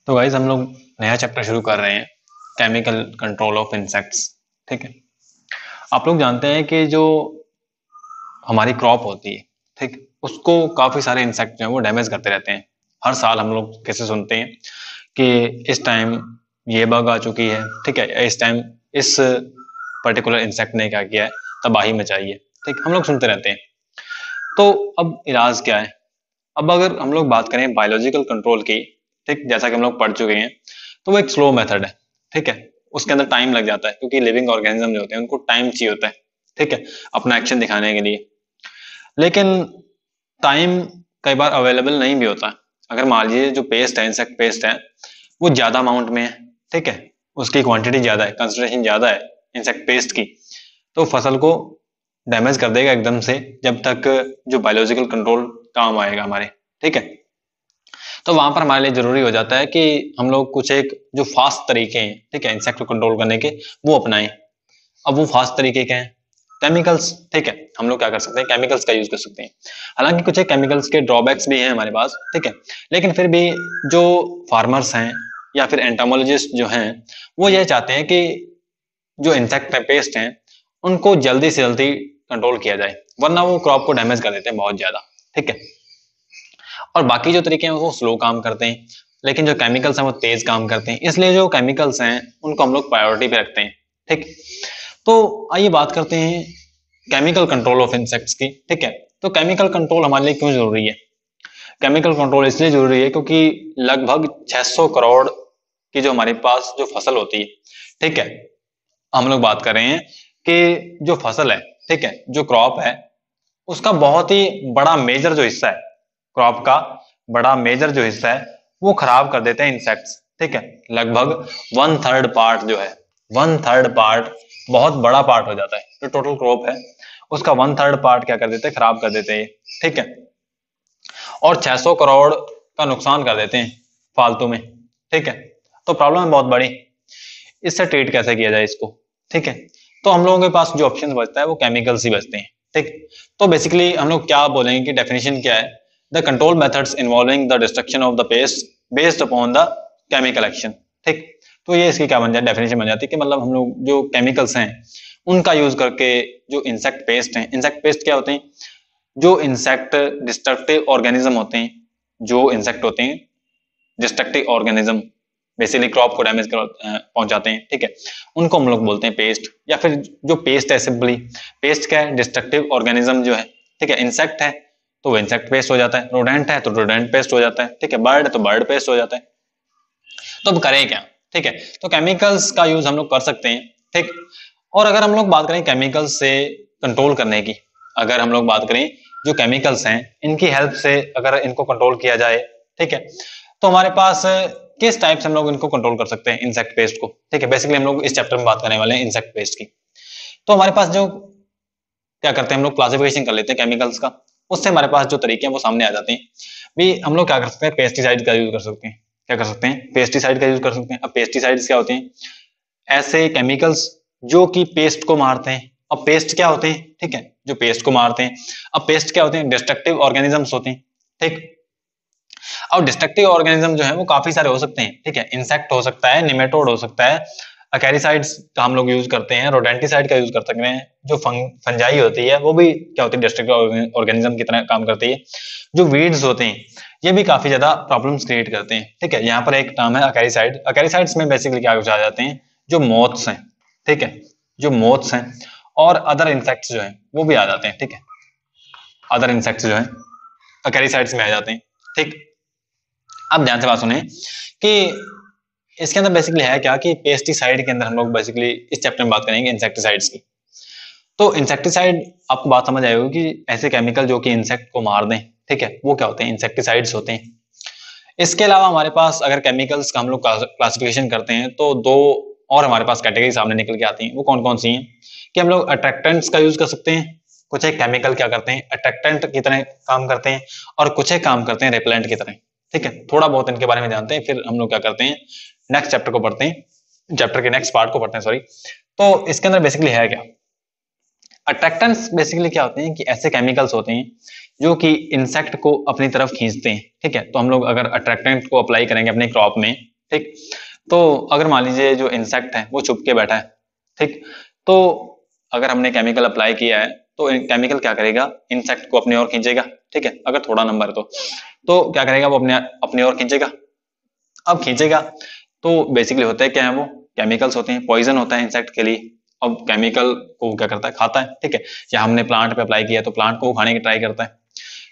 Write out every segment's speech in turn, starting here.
तो गाइस हम लोग नया चैप्टर शुरू कर रहे हैं, केमिकल कंट्रोल ऑफ इंसेक्ट्स। ठीक है। आप लोग जानते हैं कि जो हमारी क्रॉप होती है, ठीक, उसको काफी सारे इंसेक्ट जो है वो डैमेज करते रहते हैं। हर साल हम लोग कैसे सुनते हैं कि इस टाइम ये बग आ चुकी है, ठीक है, इस टाइम इस पर्टिकुलर इंसेक्ट ने क्या किया है, तबाही मचाई है। ठीक, हम लोग सुनते रहते हैं। तो अब इलाज क्या है? अब अगर हम लोग बात करें बायोलॉजिकल कंट्रोल की, ठीक, जैसा कि हम लोग पढ़ चुके हैं, तो वो एक स्लो मेथड है। ठीक है। उसके अंदर टाइम लग जाता है क्योंकि लिविंग ऑर्गेनिज्म जो होते हैं उनको टाइम चाहिए होता है, ठीक है, अपना एक्शन दिखाने के लिए। लेकिन टाइम कई बार अवेलेबल नहीं भी होता। अगर मान लीजिए जो पेस्ट है, इंसेक्ट पेस्ट है, वो ज्यादा अमाउंट में है, ठीक है, उसकी क्वांटिटी ज्यादा है, कंसंट्रेशन ज्यादा है इंसेक्ट पेस्ट की, तो फसल को डैमेज कर देगा एकदम से, जब तक जो बायोलॉजिकल कंट्रोल काम आएगा हमारे। ठीक है। तो वहां पर हमारे लिए जरूरी हो जाता है कि हम लोग कुछ एक जो फास्ट तरीके हैं, ठीक है, इंसेक्ट को कंट्रोल करने के, वो अपनाएं। अब वो फास्ट तरीके क्या हैं? केमिकल्स। ठीक है, हम लोग क्या कर सकते हैं, केमिकल्स का यूज कर सकते हैं। हालांकि कुछ एक केमिकल्स के ड्रॉबैक्स भी हैं हमारे पास, ठीक है, लेकिन फिर भी जो फार्मर्स हैं या फिर एंटोमोलॉजिस्ट जो हैं, वो ये चाहते हैं कि जो इंसेक्ट पेस्ट हैं उनको जल्दी से जल्दी कंट्रोल किया जाए, वरना वो क्रॉप को डैमेज कर देते हैं बहुत ज्यादा। ठीक है। और बाकी जो तरीके हैं वो स्लो काम करते हैं, लेकिन जो केमिकल्स हैं वो तेज काम करते हैं, इसलिए जो केमिकल्स हैं उनको हम लोग प्रायोरिटी पे रखते हैं। ठीक। तो आइए बात करते हैं केमिकल कंट्रोल ऑफ इंसेक्ट्स की। ठीक है। तो केमिकल कंट्रोल हमारे लिए क्यों जरूरी है? केमिकल कंट्रोल इसलिए जरूरी है क्योंकि लगभग 600 करोड़ की जो हमारे पास जो फसल होती है, ठीक है, हम लोग बात कर रहे हैं कि जो फसल है, ठीक है, जो क्रॉप है, उसका बहुत ही बड़ा मेजर जो हिस्सा है, क्रॉप का बड़ा मेजर जो हिस्सा है, वो खराब कर देते हैं इंसेक्ट्स। ठीक है। लगभग 1/3 पार्ट जो है, 1/3 पार्ट, बहुत बड़ा पार्ट हो जाता है। जो टोटल क्रॉप है उसका 1/3 पार्ट क्या कर देते हैं, खराब कर देते हैं। ठीक है। और 600 करोड़ का नुकसान कर देते हैं फालतू में। ठीक है। तो प्रॉब्लम है बहुत बड़ी। इससे ट्रीट कैसे किया जाए इसको? ठीक है। तो हम लोगों के पास जो ऑप्शन बचता है वो केमिकल्स ही बचते हैं। ठीक। तो बेसिकली हम लोग क्या बोलेंगे कि डेफिनेशन क्या है? The control methods involving the destruction of the paste based upon the chemical action. ठीक। तो ये इसकी क्या बन जाए, डेफिनेशन बन जाती है कि मतलब हम लोग जो केमिकल्स हैं उनका यूज करके जो इंसेक्ट पेस्ट हैं, इंसेक्ट पेस्ट क्या होते हैं? जो इंसेक्ट डिस्ट्रक्टिव ऑर्गेनिज्म होते हैं, जो इंसेक्ट होते हैं डिस्ट्रक्टिव ऑर्गेनिज्म, बेसिकली क्रॉप को डैमेज पहुंचाते हैं, ठीक है, उनको हम लोग बोलते हैं पेस्ट। या फिर जो पेस्ट है, सिंपली पेस्ट क्या है? डिस्ट्रक्टिव ऑर्गेनिज्म जो है, ठीक है, इंसेक्ट है तो वो इंसेक्ट पेस्ट हो जाता है, रोडेंट है तो रोडेंट पेस्ट हो जाता है, ठीक है, बर्ड है तो बर्ड पेस्ट हो जाता है। तो अब करें क्या? ठीक है। तो केमिकल्स का यूज हम लोग कर सकते हैं। ठीक। और अगर हम लोग बात करें केमिकल्स से कंट्रोल करने की, अगर हम लोग बात करें जो केमिकल्स हैं इनकी हेल्प से अगर इनको कंट्रोल किया जाए, ठीक है, तो हमारे पास किस टाइप से हम लोग इनको कंट्रोल कर सकते हैं, इंसेक्ट पेस्ट को? ठीक है। बेसिकली हम लोग इस चैप्टर में बात करने वाले हैं इंसेक्ट पेस्ट की। तो हमारे पास जो क्या करते हैं, हम लोग क्लासिफिकेशन कर लेते हैं केमिकल्स का, उससे हमारे पास जो तरीके हैं वो सामने आ जाते हैं। भी हम लोग क्या कर सकते हैं, पेस्टिसाइड का यूज कर सकते हैं। क्या कर सकते हैं? पेस्टिसाइड का यूज कर सकते हैं। अब पेस्टिसाइड्स क्या होते हैं? ऐसे केमिकल्स जो कि पेस्ट को मारते हैं। अब पेस्ट क्या होते हैं? ठीक है, जो पेस्ट को मारते हैं। अब पेस्ट क्या होते हैं? डिस्ट्रक्टिव ऑर्गेनिजम्स होते हैं। ठीक। और डिस्ट्रक्टिव ऑर्गेनिज्म जो है वो काफी सारे हो सकते हैं। ठीक है, इंसेक्ट हो सकता है, निमेटोड हो सकता है, अकैरिसाइड्स का हम लोग यूज करते हैं, रोडेंटिसाइड का यूज कर सकते हैं। जो फंजाई होती है वो भी क्या होती है, डिस्ट्रक्टिव ऑर्गेनिज्म की तरह काम करती है। जो वीड्स होते हैं ये भी काफी ज्यादा प्रॉब्लम्स क्रिएट करते हैं। ठीक है। यहाँ पर एक टर्म है अकैरिसाइड। अकैरिसाइड्स में बेसिकली क्या कुछ आ जाते हैं, जो मोथ्स हैं, ठीक है, जो मोथ्स हैं और अदर इंसेक्ट्स जो हैं वो भी आ जाते हैं। ठीक है, अदर इंसेक्ट्स जो हैं अकैरिसाइड्स में आ जाते हैं। ठीक। अब ध्यान से बात सुने कि इसके अंदर बेसिकली है क्या कि पेस्टिसाइड के अंदर हम लोग बेसिकली इस चैप्टर में बात करेंगे इंसेक्टिसाइड्स की। तो इंसेक्टिसाइड, आपको बात समझ आएगी कि ऐसे केमिकल जो कि इंसेक्ट को मार दें, ठीक है, वो क्या होते हैं, इंसेक्टिसाइड्स होते हैं। इसके अलावा हमारे पास अगर केमिकल्स का हम लोग क्लासिफिकेशन करते हैं तो दो और हमारे पास कैटेगरी सामने निकल के आती हैं। वो कौन कौन सी हैं? कि हम लोग अट्रैक्टेंट्स का यूज कर सकते हैं। कुछ एक केमिकल क्या करते हैं, अट्रैक्टेंट की तरह काम करते हैं, और कुछ एक काम करते हैं रिपेलेंट की तरह। ठीक है, थोड़ा बहुत इनके बारे में जानते हैं, फिर हम लोग क्या करते हैं, नेक्स्ट चैप्टर को पढ़ते हैं, चैप्टर के नेक्स्ट पार्ट को पढ़ते हैं, सॉरी। तो इसके अंदर बेसिकली है क्या, अट्रैक्टेंट्स बेसिकली क्या होते हैं कि ऐसे केमिकल्स होते हैं जो कि इंसेक्ट को अपनी तरफ खींचते हैं। ठीक है, तो हम लोग अगर अट्रैक्टेंट को अप्लाई करेंगे अपने क्रॉप में, ठीक। तो अगर मान लीजिए जो इंसेक्ट है वो छुप के बैठा है, ठीक, तो अगर हमने केमिकल अप्लाई किया है तो केमिकल क्या करेगा, इंसेक्ट को अपनी ओर खींचेगा, ठीक है, अगर थोड़ा नंबर है तो क्या करेगा, वो अपनी ओर खींचेगा। अब खींचेगा तो बेसिकली होता है क्या है, वो केमिकल्स होते हैं, पॉइजन होता है इंसेक्ट के लिए। अब केमिकल को क्या करता है, खाता है, ठीक है, या हमने प्लांट पे अप्लाई किया तो प्लांट को खाने की ट्राई करता है।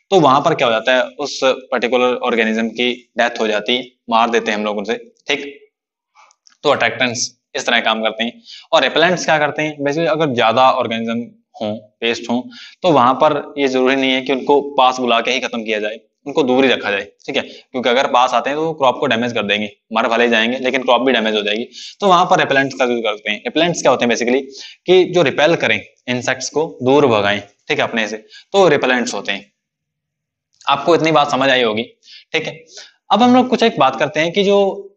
तो वहां पर क्या हो जाता है, उस पर्टिकुलर ऑर्गेनिज्म की डेथ हो जाती है, मार देते हैं हम लोग उनसे, ठीक। तो अट्रैक्टेंट्स इस तरह काम करते हैं। और रिपेलेंट्स क्या करते हैं, बेसिकली अगर ज्यादा ऑर्गेनिज्म हो, पेस्ट हो, तो वहां पर ये जरूरी नहीं है कि उनको पास बुला के ही खत्म किया जाए, उनको दूर ही रखा जाए, ठीक है, क्योंकि अगर पास आते हैं तो क्रॉप को डैमेज कर देंगे, मर भले जाएंगे लेकिन क्रॉप भी डैमेज हो जाएगी। तो वहां पर रिपेलेंट्स का यूज करते हैं। रिपेलेंट्स क्या होते हैं, बेसिकली कि जो रिपेल करें, इंसेक्ट्स को दूर भगाएं, ठीक है, अपने से, तो रिपेलेंट्स होते हैं। आपको इतनी बात समझ आई होगी, ठीक है। अब हम लोग कुछ एक बात करते हैं कि जो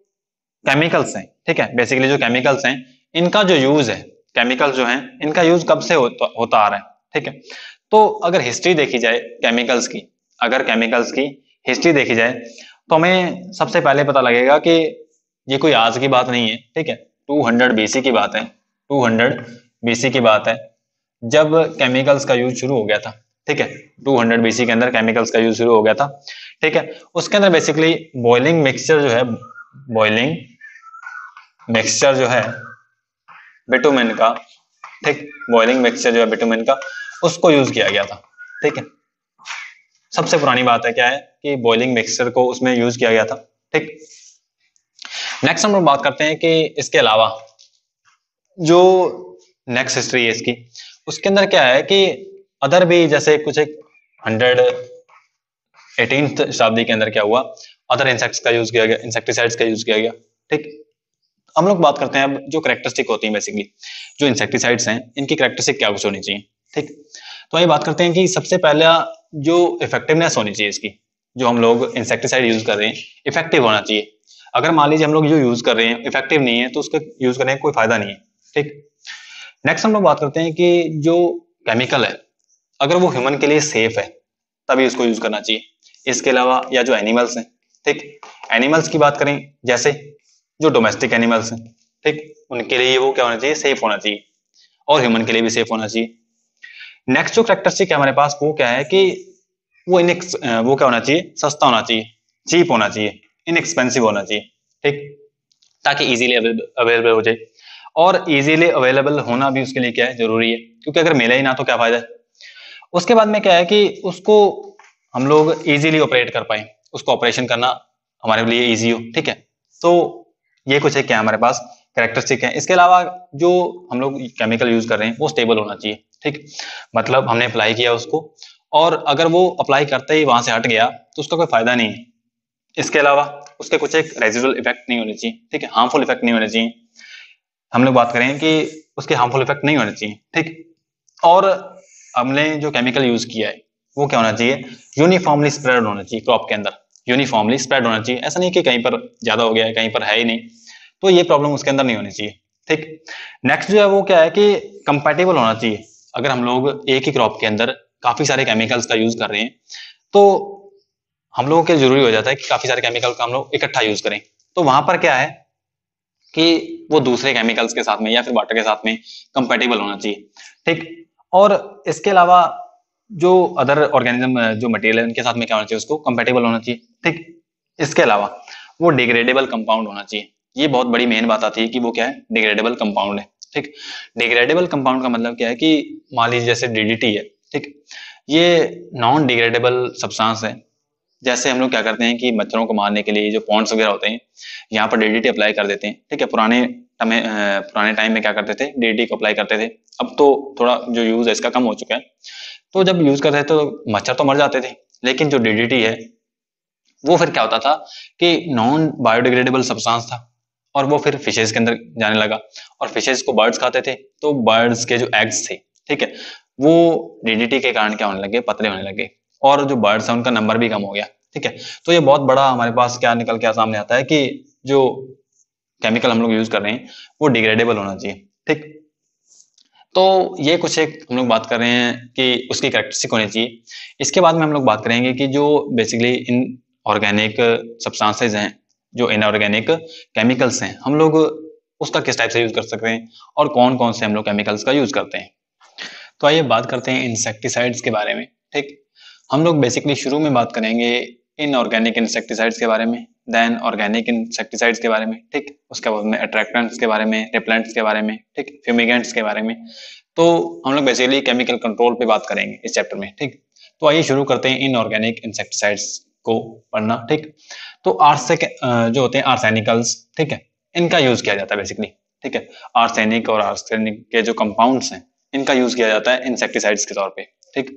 केमिकल्स हैं, ठीक है, बेसिकली जो केमिकल्स हैं इनका जो यूज है, केमिकल जो हैं इनका यूज कब से होता आ रहा है, ठीक है। तो अगर हिस्ट्री देखी जाए केमिकल्स की, अगर केमिकल्स की हिस्ट्री देखी जाए तो हमें सबसे पहले पता लगेगा कि ये कोई आज की बात नहीं है, ठीक है, 200 बीसी की बात है, 200 बीसी की बात है, जब केमिकल्स का यूज शुरू हो गया था, ठीक है, 200 बीसी के अंदर केमिकल्स का यूज शुरू हो गया था, ठीक है। उसके अंदर बेसिकली बॉइलिंग मिक्सचर जो है, बॉइलिंग मिक्सचर जो है बिटुमेन का, ठीक, बॉइलिंग मिक्सचर जो है बिटुमेन का, उसको यूज किया गया था, ठीक है। सबसे पुरानी बात है क्या है कि बॉइलिंग मिक्सचर को उसमें यूज किया गया था, ठीक। नेक्स्ट हम लोग बात करते हैं कि इसके अलावा जो नेक्स्ट हिस्ट्री है इसकी, उसके अंदर क्या है कि अदर भी जैसे कुछ एक 118th शताब्दी के अंदर क्या हुआ, अदर इंसेक्ट्स का यूज किया गया, इंसेक्टिसाइड्स का यूज किया गया, ठीक। हम लोग बात करते हैं अब जो करेक्टरिस्टिक होती है, बेसिकली जो इंसेक्टिसाइड्स हैं इनकी करेक्टरिस्टिक क्या कुछ होनी चाहिए, ठीक। तो ये बात करते हैं कि सबसे पहला जो इफेक्टिवनेस होनी चाहिए इसकी, जो हम लोग इंसेक्टिसाइड यूज कर रहे हैं इफेक्टिव होना चाहिए। अगर मान लीजिए हम लोग जो यूज कर रहे हैं इफेक्टिव नहीं है तो उसका यूज करने का कोई फायदा नहीं है, ठीक। नेक्स्ट हम लोग बात करते हैं कि जो केमिकल है अगर वो ह्यूमन के लिए सेफ है तभी उसको यूज करना चाहिए। इसके अलावा या जो एनिमल्स हैं, ठीक, एनिमल्स की बात करें, जैसे जो डोमेस्टिक एनिमल्स हैं, ठीक, उनके लिए वो क्या होना चाहिए, सेफ होना चाहिए, और ह्यूमन के लिए भी सेफ होना चाहिए। नेक्स्ट जो करेक्टरिस्टिक है हमारे पास वो क्या है कि वो वो क्या होना चाहिए, सस्ता होना चाहिए, चीप होना चाहिए, इनएक्सपेंसिव होना चाहिए, ठीक, ताकि इजीली अवेलेबल हो जाए। और इजीली अवेलेबल होना भी उसके लिए क्या है, जरूरी है, क्योंकि अगर मिले ही ना तो क्या फायदा है। उसके बाद में क्या है कि उसको हम लोग इजीली ऑपरेट कर पाए, उसको ऑपरेशन करना हमारे लिए इजी हो, ठीक है। तो ये कुछ है क्या हमारे पास कैरेक्टरिस्टिक है। इसके अलावा जो हम लोग केमिकल यूज कर रहे हैं वो स्टेबल होना चाहिए, ठीक, मतलब हमने अप्लाई किया उसको और अगर वो अप्लाई करते ही वहां से हट गया तो उसका कोई फायदा नहीं है। इसके अलावा उसके कुछ एक रेजिडुअल इफेक्ट नहीं होने चाहिए, ठीक है, हार्मफुल इफेक्ट नहीं होने चाहिए। हम लोग बात करें कि उसके हार्मफुल इफेक्ट नहीं होने चाहिए, ठीक। और हमने जो केमिकल यूज किया है वो क्या होना चाहिए, यूनिफॉर्मली स्प्रेड होना चाहिए क्रॉप के अंदर, यूनिफॉर्मली स्प्रेड होना चाहिए, ऐसा नहीं कि कहीं पर ज्यादा हो गया है कहीं पर है ही नहीं, तो ये प्रॉब्लम उसके अंदर नहीं होनी चाहिए, ठीक। नेक्स्ट जो है वो क्या है कि कंपैटिबल होना चाहिए। अगर हम लोग एक ही क्रॉप के अंदर काफी सारे केमिकल्स का यूज कर रहे हैं तो हम लोगों के जरूरी हो जाता है कि काफी सारे केमिकल का हम लोग इकट्ठा यूज करें, तो वहां पर क्या है कि वो दूसरे केमिकल्स के साथ में या फिर वाटर के साथ में कंपैटिबल होना चाहिए, ठीक। और इसके अलावा जो अदर ऑर्गेनिज्म जो मटेरियल है उनके साथ में क्या होना चाहिए, उसको कंपैटिबल होना चाहिए, ठीक। इसके अलावा वो डिग्रेडेबल कंपाउंड होना चाहिए। ये बहुत बड़ी मेन बात आती है कि वो क्या है, डिग्रेडेबल कंपाउंड है, ठीक। डिग्रेडेबल कंपाउंड का मतलब क्या है कि मान लीजिए जैसे डीडीटी है, ठीक, ये नॉन डिग्रेडेबल सब्सटेंस है। जैसे हम लोग क्या करते हैं कि मच्छरों को मारने के लिए जो पॉन्ड्स वगैरह होते हैं यहाँ पर डीडीटी अप्लाई कर देते हैं, ठीक है। पुराने टाइम में क्या करते थे, डीडीटी को अप्लाई करते थे, अब तो थोड़ा जो यूज है इसका कम हो चुका है। तो जब यूज करते थे तो मच्छर तो मर जाते थे, लेकिन जो डीडीटी है वो फिर क्या होता था कि नॉन बायोडिग्रेडेबल सब्सटेंस था और वो फिर फिशेज के अंदर जाने लगा और फिशेज को बर्ड्स खाते थे, तो बर्ड्स के जो एग्स थे, ठीक है, वो डीडीटी के कारण क्या होने लगे, पतले होने लगे और जो बर्ड्स है उनका नंबर भी कम हो गया, ठीक है। तो ये बहुत बड़ा हमारे पास क्या निकल के सामने आता है कि जो केमिकल हम लोग यूज कर रहे हैं वो डिग्रेडेबल होना चाहिए, ठीक। तो ये कुछ एक हम लोग बात कर रहे हैं कि उसकी कैरेक्टरिस्टिक होनी चाहिए। इसके बाद में हम लोग बात करेंगे कि जो बेसिकली इन ऑर्गेनिक सब्सटेंसेज हैं जो इनऑर्गेनिक केमिकल्स हैं हम लोग उसका किस टाइप से यूज कर सकते हैं और कौन कौन से हम लोग केमिकल्स का यूज करते हैं। तो आइए बात करते हैं इंसेक्टिसाइड्स के बारे में। ठीक, हम लोग बेसिकली शुरू में बात करेंगे इनऑर्गेनिक इंसेक्टिसाइड्स के बारे में, देन ऑर्गेनिक इंसेक्टिसाइड्स के बारे में। ठीक, उसके बाद में अट्रैक्टेंट्स के बारे में, रिपेलेंट्स के बारे में, ठीक, फ्यूमिगेंट्स के बारे में। तो हम लोग बेसिकली केमिकल कंट्रोल पे बात करेंगे इस चैप्टर में। ठीक, तो आइए शुरू करते हैं इनऑर्गेनिक इंसेक्टिसाइड्स को पढ़ना। ठीक, तो आर्सेनिक जो होते हैं आर्सेनिकल्स, ठीक है, इनका यूज किया जाता है बेसिकली। ठीक है, आर्सेनिक और आर्सेनिक के जो कंपाउंड्स हैं इनका यूज किया जाता है इंसेक्टिसाइड्स के तौर पे। ठीक,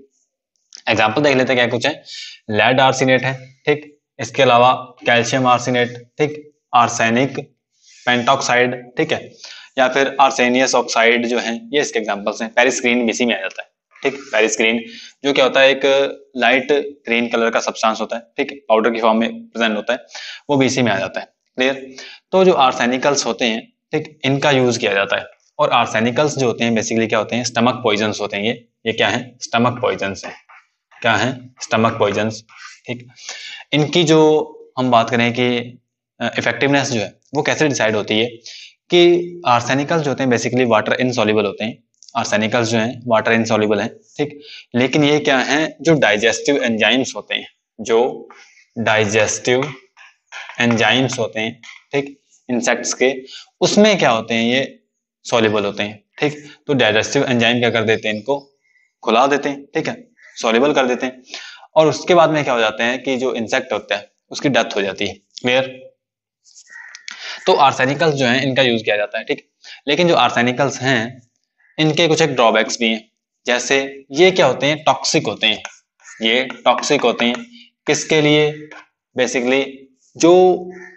एग्जांपल देख लेते हैं क्या कुछ है। लेड आर्सेनेट है, ठीक, इसके अलावा कैल्शियम आर्सेनेट, ठीक, आर्सेनिक पेंटॉक्साइड, ठीक है, या फिर आर्सेनियस ऑक्साइड जो है, ये इसके एग्जांपल्स हैं। पेरिस्क्रीन भी इसी में आ जाता है। ठीक, पेरिस्क्रीन जो क्या होता है, एक लाइट ग्रीन कलर का सब्सटेंस होता है, ठीक, पाउडर की फॉर्म में प्रेजेंट होता है, वो भी इसी में आ जाता है। क्लियर। तो जो आर्सेनिकल्स होते हैं, ठीक, इनका यूज किया जाता है। और आर्सेनिकल्स जो होते हैं बेसिकली क्या होते हैं, स्टमक पॉइजन्स होते हैं। ये क्या है, स्टमक पॉइजन्स है। क्या है, स्टमक पॉइजन्स। ठीक, इनकी जो हम बात करें कि इफेक्टिवनेस जो है वो कैसे डिसाइड होती है कि आर्सेनिकल्स जो होते हैं बेसिकली वाटर इनसॉल्युबल होते हैं। आर्सेनिकल्स जो हैं वाटर इनसॉल्युबल हैं, ठीक, लेकिन ये क्या हैं, जो डाइजेस्टिव एंजाइम्स होते हैं, जो डाइजेस्टिव एंजाइम्स होते हैं, ठीक, इंसेक्ट्स के, उसमें क्या होते हैं, ये सॉल्युबल होते हैं। ठीक, तो डाइजेस्टिव एंजाइम क्या कर देते हैं, इनको खुला देते हैं, ठीक है, सॉल्युबल कर देते हैं, और उसके बाद में क्या हो जाता है कि जो इंसेक्ट होता है उसकी डेथ हो जाती है। क्लियर। तो आर्सेनिकल्स जो हैं इनका यूज किया जाता है। ठीक, लेकिन जो आर्सेनिकल्स हैं इनके कुछ एक ड्रॉबैक्स भी हैं। जैसे ये क्या होते हैं, टॉक्सिक होते हैं। ये टॉक्सिक होते हैं किसके लिए, बेसिकली जो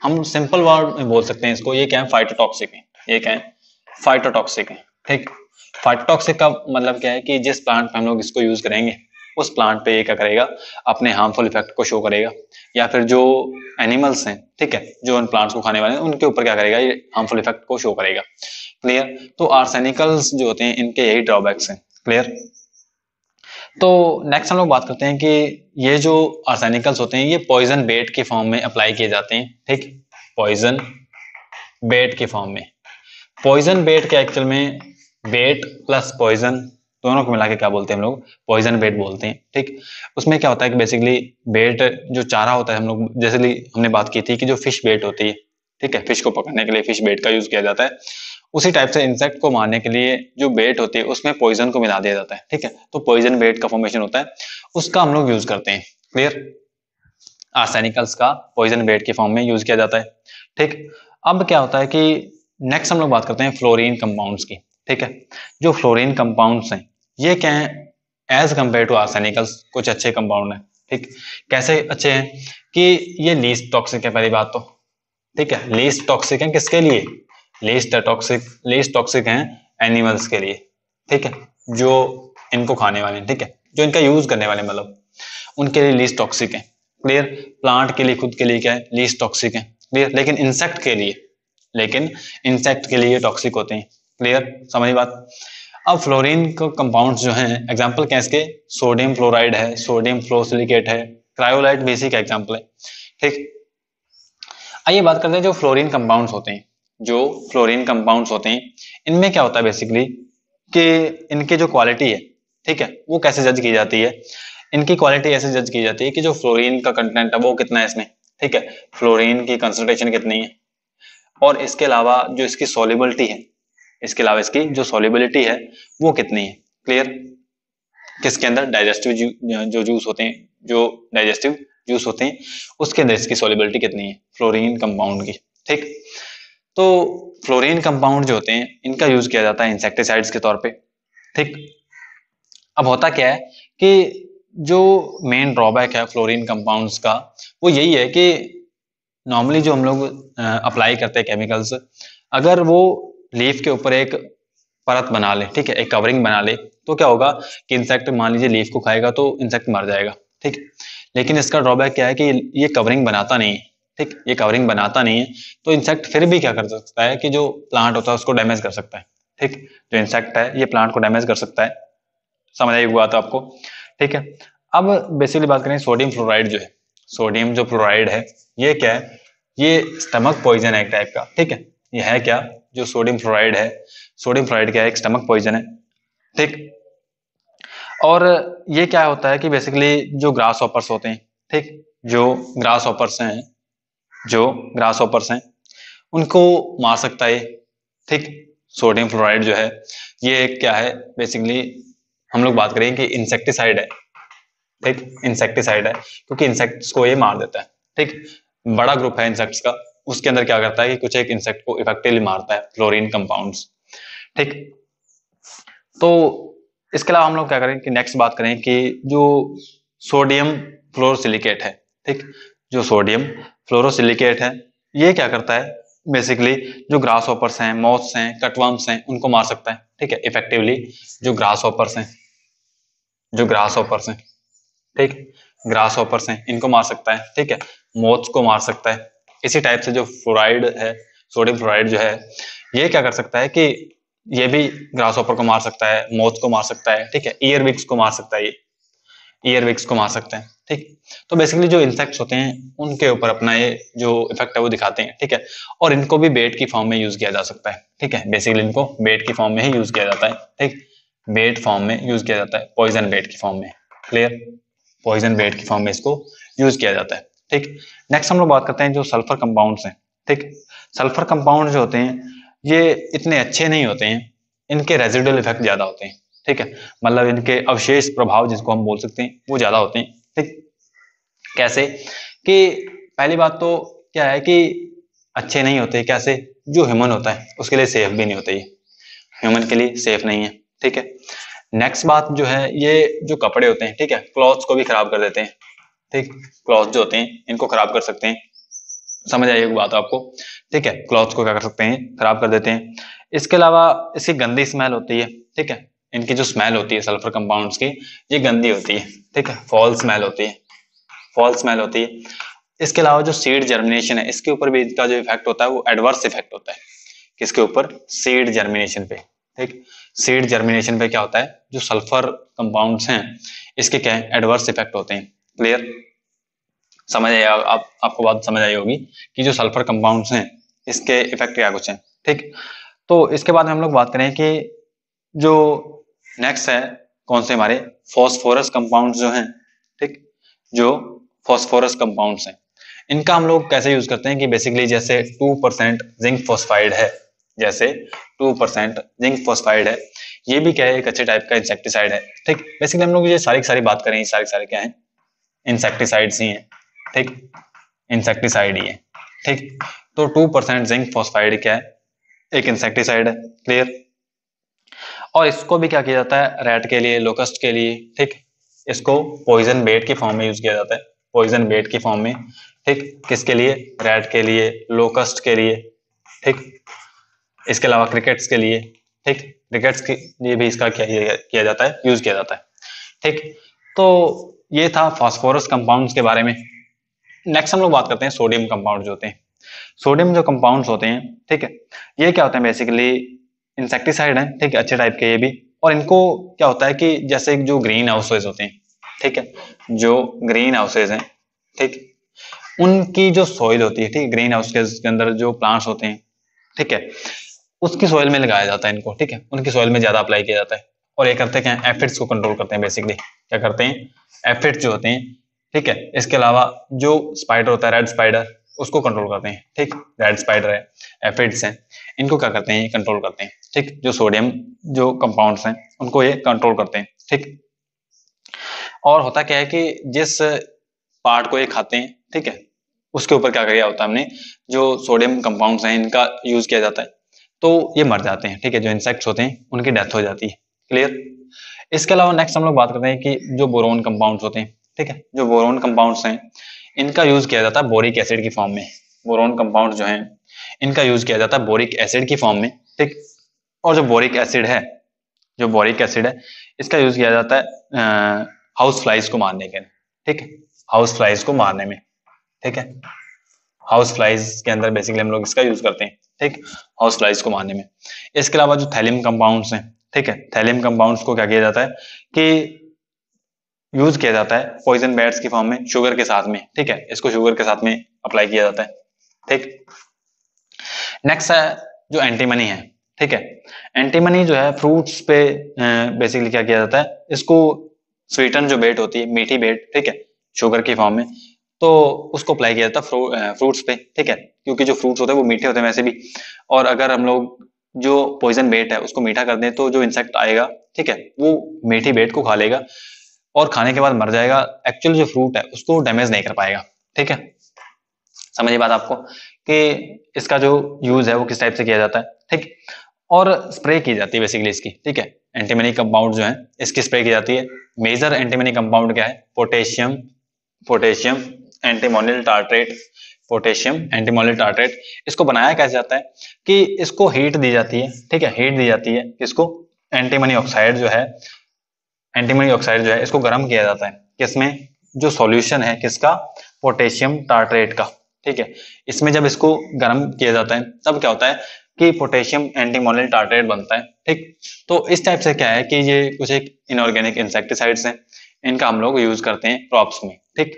हम सिंपल वर्ड में बोल सकते हैं इसको, ये क्या है, फाइटोटॉक्सिक है। ये क्या है, फाइटोटॉक्सिक है। ठीक, फाइटोटॉक्सिक का मतलब क्या है कि जिस प्लांट पे हम लोग इसको यूज करेंगे उस प्लांट पे ये क्या करेगा, अपने हार्मफुल इफेक्ट को शो करेगा, या फिर जो एनिमल्स हैं, ठीक है, जो उन प्लांट्स को खाने वाले हैं उनके ऊपर क्या करेगा, ये हार्मफुल इफेक्ट को शो करेगा। क्लियर। तो आर्सेनिकल्स जो होते हैं इनके यही ड्रॉबैक्स हैं। क्लियर। तो नेक्स्ट हम लोग बात करते हैं कि ये जो आर्सेनिकल्स होते हैं ये पॉइजन बेट के फॉर्म में अप्लाई किए जाते हैं। ठीक, पॉइजन बेट के फॉर्म में। पॉइजन बेट के एक्चुअल में बेट प्लस पॉइजन दोनों को मिला के क्या बोलते हैं हम लोग, पॉइजन बेट बोलते हैं। ठीक, उसमें क्या होता है कि बेसिकली बेट जो चारा होता है, हम लोग जैसे हमने बात की थी कि जो फिश बेट होती है, ठीक है, फिश को पकड़ने के लिए फिश बेट का यूज किया जाता है, उसी टाइप से इंसेक्ट को मारने के लिए जो बेट होती है उसमें पॉइजन को मिला दिया जाता है। ठीक है, तो पॉइजन बेट का फॉर्मेशन होता है, उसका हम लोग यूज करते हैं। क्लियर। आर्सेनिकल्स का पॉइजन बेट के फॉर्म में यूज किया जाता है। ठीक, अब क्या होता है कि नेक्स्ट हम लोग बात करते हैं फ्लोरीन कंपाउंड्स की। ठीक है, जो फ्लोरीन कंपाउंड्स हैं ये क्या है, एज कंपेयर टू आर्सेनिकल्स कुछ अच्छे कंपाउंड हैं। ठीक, कैसे अच्छे हैं कि ये लीस्ट टॉक्सिक है, पहली बात तो। ठीक है, लीस्ट टॉक्सिक है किसके लिए, लीस्ट टॉक्सिक हैं एनिमल्स के लिए। ठीक है, जो इनको खाने वाले हैं, ठीक है, जो इनका यूज करने वाले मतलब उनके लिए लीस्ट टॉक्सिक है। क्लियर। प्लांट के लिए, खुद के लिए क्या है, लीस्ट टॉक्सिक है। क्लियर। लेकिन इंसेक्ट के लिए टॉक्सिक होते हैं। क्लियर, समझ बात। अब फ्लोरीन के कंपाउंड्स जो हैं, एग्जांपल क्या है इसके, सोडियम फ्लोराइड है, सोडियम फ्लोसिलिकेट है, क्रायोलाइट भी इसी का एग्जांपल है। ठीक, आइए बात करते हैं जो फ्लोरीन कंपाउंड्स होते हैं। जो फ्लोरीन कंपाउंड्स होते हैं इनमें क्या होता है बेसिकली कि इनकी जो क्वालिटी है, ठीक है, वो कैसे जज की जाती है। इनकी क्वालिटी ऐसे जज की जाती है कि जो फ्लोरीन का कंटेंट है वो कितना है इसमें, ठीक है, फ्लोरीन की कंसंट्रेशन कितनी है, और इसके अलावा जो इसकी सॉल्युबिलिटी है, इसके अलावा इसकी जो सॉल्युबिलिटी है वो कितनी है। क्लियर। किसके अंदर, डाइजेस्टिव जो जूस होते हैं, जो डाइजेस्टिव जूस होते हैं उसके अंदर इसकी सॉल्युबिलिटी कितनी है फ्लोरीन कंपाउंड की। ठीक, तो फ्लोरीन कंपाउंड जो होते हैं इनका यूज किया जाता है इंसेक्टिसाइड्स के तौर पे। ठीक, अब होता क्या है कि जो मेन ड्रॉबैक है फ्लोरीन कंपाउंड्स का वो यही है कि नॉर्मली जो हम लोग अप्लाई करते हैं केमिकल्स, अगर वो लीफ के ऊपर एक परत बना ले, ठीक है, एक कवरिंग बना ले, तो क्या होगा कि इंसेक्ट मान लीजिए लीफ को खाएगा तो इंसेक्ट मर जाएगा। ठीक, लेकिन इसका ड्रॉबैक क्या है कि ये कवरिंग बनाता नहीं है। ठीक, ये कवरिंग बनाता नहीं है, तो इंसेक्ट फिर भी क्या कर सकता है कि जो प्लांट होता है उसको डैमेज कर सकता है। ठीक, जो इंसेक्ट है ये प्लांट को डैमेज कर सकता है। समझ आई बात आपको। ठीक है, अब बेसिकली बात करें सोडियम फ्लोराइड जो है, सोडियम जो फ्लोराइड है ये क्या है, ये स्टमक पॉइजन है एक टाइप का, ठीक है। ये है क्या, जो सोडियम फ्लोराइड है, सोडियम फ्लोराइड क्या है, एक स्टमक पॉइजन है, ठीक। और ये क्या होता है कि बेसिकली जो ग्रास हॉपर्स होते हैं, ठीक, जो ग्रास हॉपर्स हैं, जो ग्रास हॉपर्स हैं उनको मार सकता है, ठीक। सोडियम फ्लोराइड जो है ये एक क्या है, बेसिकली हम लोग बात करें कि इंसेक्टिसाइड है, ठीक, इंसेक्टिसाइड है, क्योंकि इंसेक्ट्स को ये मार देता है, ठीक। बड़ा ग्रुप है इंसेक्ट्स का, उसके अंदर क्या करता है कि कुछ एक इंसेक्ट को इफेक्टिवली मारता है, फ्लोरीन कंपाउंड्स, ठीक। तो इसके अलावा हम लोग क्या करें कि नेक्स्ट बात करें कि जो सोडियम फ्लोरोसिलिकेट है, ठीक, जो सोडियम फ्लोरोसिलिकेट है ये क्या करता है, बेसिकली जो ग्रास हॉपर्स हैं, मॉथ्स हैं, कटवर्म्स हैं, उनको मार सकता है, ठीक है, इफेक्टिवली। जो ग्रास हॉपर्स हैं, जो ग्रास हॉपर्स हैं, ठीक, ग्रास हॉपर्स हैं, इनको मार सकता है, ठीक है, मोथ्स को मार सकता है। इसी टाइप से जो फ्लोराइड है, सोडियम फ्लोराइड जो है ये क्या कर सकता है कि ये भी ग्रास हॉपर को मार सकता है, मोथ्स को मार सकता है, ठीक है, ईयरविक्स को मार सकता है, ये ईयरविक्स को मार सकते हैं, ठीक। तो बेसिकली जो इंसेक्ट्स होते हैं उनके ऊपर अपना ये जो इफेक्ट है वो दिखाते हैं, ठीक है। और इनको भी बेट की फॉर्म में यूज किया जा सकता है, ठीक है, बेसिकली इनको बेट की फॉर्म में ही यूज किया जाता है, ठीक, बेट फॉर्म में यूज किया जाता है, पॉइजन बेट की फॉर्म में, क्लियर, पॉइजन बेट की फॉर्म में इसको यूज किया जाता है, ठीक। नेक्स्ट हम लोग बात करते हैं जो सल्फर कंपाउंड्स हैं, ठीक। सल्फर कंपाउंड जो होते हैं ये इतने अच्छे नहीं होते हैं, इनके रेजिडुअल इफेक्ट ज्यादा होते हैं, ठीक है, मतलब इनके अवशेष प्रभाव जिसको हम बोल सकते हैं वो ज्यादा होते हैं, ठीक। कैसे कि पहली बात तो क्या है कि अच्छे नहीं होते, कैसे, जो ह्यूमन होता है उसके लिए सेफ भी नहीं होते, ये ह्यूमन के लिए सेफ नहीं है, ठीक है। नेक्स्ट बात जो है ये जो कपड़े होते हैं, ठीक है, क्लॉथ्स को भी खराब कर देते हैं, ठीक, क्लॉथ जो होते हैं इनको खराब कर सकते हैं, समझ आई एक बात आपको, ठीक है, क्लॉथ्स को क्या कर सकते हैं, खराब कर देते हैं। इसके अलावा इसकी गंदी स्मेल होती है, ठीक है, इनकी जो स्मेल होती है सल्फर कंपाउंड्स की ये गंदी होती है, ठीक है, फॉल स्मेल होती है, फॉल स्मेल होती है। इसके अलावा जो सीड जर्मिनेशन है इसके ऊपर भी इसका जो इफेक्ट होता है वो एडवर्स इफेक्ट होता है, किसके ऊपर, सीड जर्मिनेशन पे, ठीक। सीड जर्मिनेशन पे क्या होता है, जो सल्फर कंपाउंड्स हैं इसके क्या है, एडवर्स इफेक्ट होते हैं, क्लियर, समझ आया आपको बात समझ आई होगी कि जो सल्फर कंपाउंड्स हैं इसके इफेक्ट क्या कुछ हैं, ठीक। तो इसके बाद में हम लोग बात करें कि जो नेक्स्ट है कौन से हमारे फॉस्फोरस कंपाउंड्स जो हैं, ठीक, जो फॉस्फोरस कंपाउंड्स हैं इनका हम लोग कैसे यूज करते हैं कि बेसिकली जैसे 2% जिंक फॉस्फाइड है, जैसे 2% जिंक फॉस्फाइड है, ये भी क्या है, एक अच्छे टाइप का इंसेक्टिसाइड है, ठीक। बेसिकली हम लोग ये सारी सारी बात करें, सारी सारी क्या है, इंसेक्टिसाइड्स ही हैं, ठीक, इंसेक्टिसाइड ही है, ठीक। तो 2% जिंक फॉस्फाइड क्या है, एक इंसेक्टिसाइड है, क्लियर। और इसको भी क्या किया जाता है, रैट के लिए, लोकस्ट के लिए, ठीक, इसको पॉइजन बेट की फॉर्म में यूज किया जाता है, पॉइजन बेट की फॉर्म में, ठीक, किसके लिए, रैट के लिए, लोकस्ट के लिए, ठीक। इसके अलावा क्रिकेट्स के लिए, ठीक, क्रिकेट्स के लिए भी इसका क्या किया जाता है, यूज किया जाता है, ठीक। तो ये था फास्फोरस कंपाउंड्स के बारे में। नेक्स्ट हम लोग बात करते हैं सोडियम कंपाउंड जो होते हैं, सोडियम जो कंपाउंड्स होते हैं, ठीक है, ये क्या होते हैं, बेसिकली इंसेक्टिसाइड है, ठीक है, अच्छे टाइप के ये भी। और इनको क्या होता है कि जैसे जो ग्रीन हाउसेज होते हैं, ठीक है, जो ग्रीन हाउसेज हैं, ठीक, उनकी जो सॉइल होती है, ठीक, ग्रीन हाउस के अंदर जो प्लांट्स होते हैं, ठीक है, उसकी सॉइल में लगाया जाता है इनको, ठीक है, उनकी सॉइल में ज्यादा अप्लाई किया जाता है। और ये करते क्या है, एफिड्स को कंट्रोल करते हैं, बेसिकली क्या करते हैं, एफिड्स जो होते हैं, ठीक है। इसके अलावा जो स्पाइडर होता है, रेड स्पाइडर, उसको कंट्रोल करते हैं, ठीक, रेड स्पाइडर है, एफिड्स हैं, इनको क्या करते हैं, ये कंट्रोल करते हैं, ठीक, जो सोडियम जो कंपाउंड्स हैं उनको ये कंट्रोल करते हैं, ठीक। और होता क्या है कि जिस पार्ट को ये खाते हैं, ठीक है, उसके ऊपर क्या किया होता है हमने, जो सोडियम कंपाउंड्स हैं इनका यूज किया जाता है, तो ये मर जाते हैं, ठीक है, जो इंसेक्ट्स होते हैं उनकी डेथ हो जाती है, क्लियर। इसके अलावा नेक्स्ट हम लोग बात करते हैं कि जो बोरोन कंपाउंड्स होते हैं, ठीक है, जो बोरोन कंपाउंड्स हैं इनका यूज किया जाता है बोरिक एसिड की फॉर्म में, बोरोन कंपाउंड जो हैं इनका यूज किया जाता है बोरिक एसिड की फॉर्म में, ठीक। और जो बोरिक एसिड है, जो बोरिक एसिड है इसका यूज किया जाता है हाउस फ्लाइज को मारने के, ठीक है, हाउस फ्लाइज को मारने में, ठीक है, हाउस फ्लाइज के अंदर बेसिकली हम लोग इसका यूज करते हैं, ठीक, हाउस फ्लाइज को मारने में। इसके अलावा जो थैलियम कंपाउंड्स हैं, ठीक है, थैलियम कंपाउंड्स को क्या किया जाता है कि यूज किया जाता है पॉइजन बैट्स की फॉर्म में, शुगर के साथ में, ठीक है, इसको शुगर के साथ में अप्लाई किया जाता है, ठीक। नेक्स्ट है जो एंटीमनी है, ठीक है। एंटीमनी जो है फ्रूट्स पे बेसिकली क्या किया जाता है, इसको स्वीटन जो बेट होती है, मीठी बेट, ठीक है, शुगर की फॉर्म में, तो उसको अप्लाई किया जाता है फ्रूट्स पे, ठीक है, क्योंकि जो फ्रूट्स होते हैं वो मीठे होते हैं वैसे भी, और अगर हम लोग जो पॉइजन बेट है उसको मीठा कर दें तो जो इंसेक्ट आएगा, ठीक है, वो मीठी बेट को खा लेगा और खाने के बाद मर जाएगा, एक्चुअल जो फ्रूट है उसको डैमेज नहीं कर पाएगा, ठीक है। समझिए बात आपको कि इसका जो यूज है वो किस टाइप से किया जाता है, ठीक। और स्प्रे की जाती है बेसिकली इसकी, ठीक है। एंटीमनी कंपाउंड जो है इसकी स्प्रे की जाती है। मेजर एंटीमनी कंपाउंड क्या है, potassium, potassium antimonial tartrate, potassium antimonial tartrate. इसको बनाया कैसे जाता है कि इसको हीट दी जाती है, ठीक है, हीट दी जाती है, इसको एंटीमनी ऑक्साइड जो है, एंटीमनी ऑक्साइड जो है इसको गर्म किया जाता है, किसमें, जो सॉल्यूशन है किसका, पोटेशियम टार्ट्रेट का, ठीक है। इसमें जब इसको गर्म किया जाता है तब क्या होता है कि पोटेशियम एंटीमोनियल टार्ट्रेट बनता है, ठीक। तो इस टाइप से क्या है कि ये कुछ एक इनऑर्गेनिक इंसेक्टिसाइड्स हैं, इनका हम लोग यूज करते हैं क्रॉप्स में, ठीक।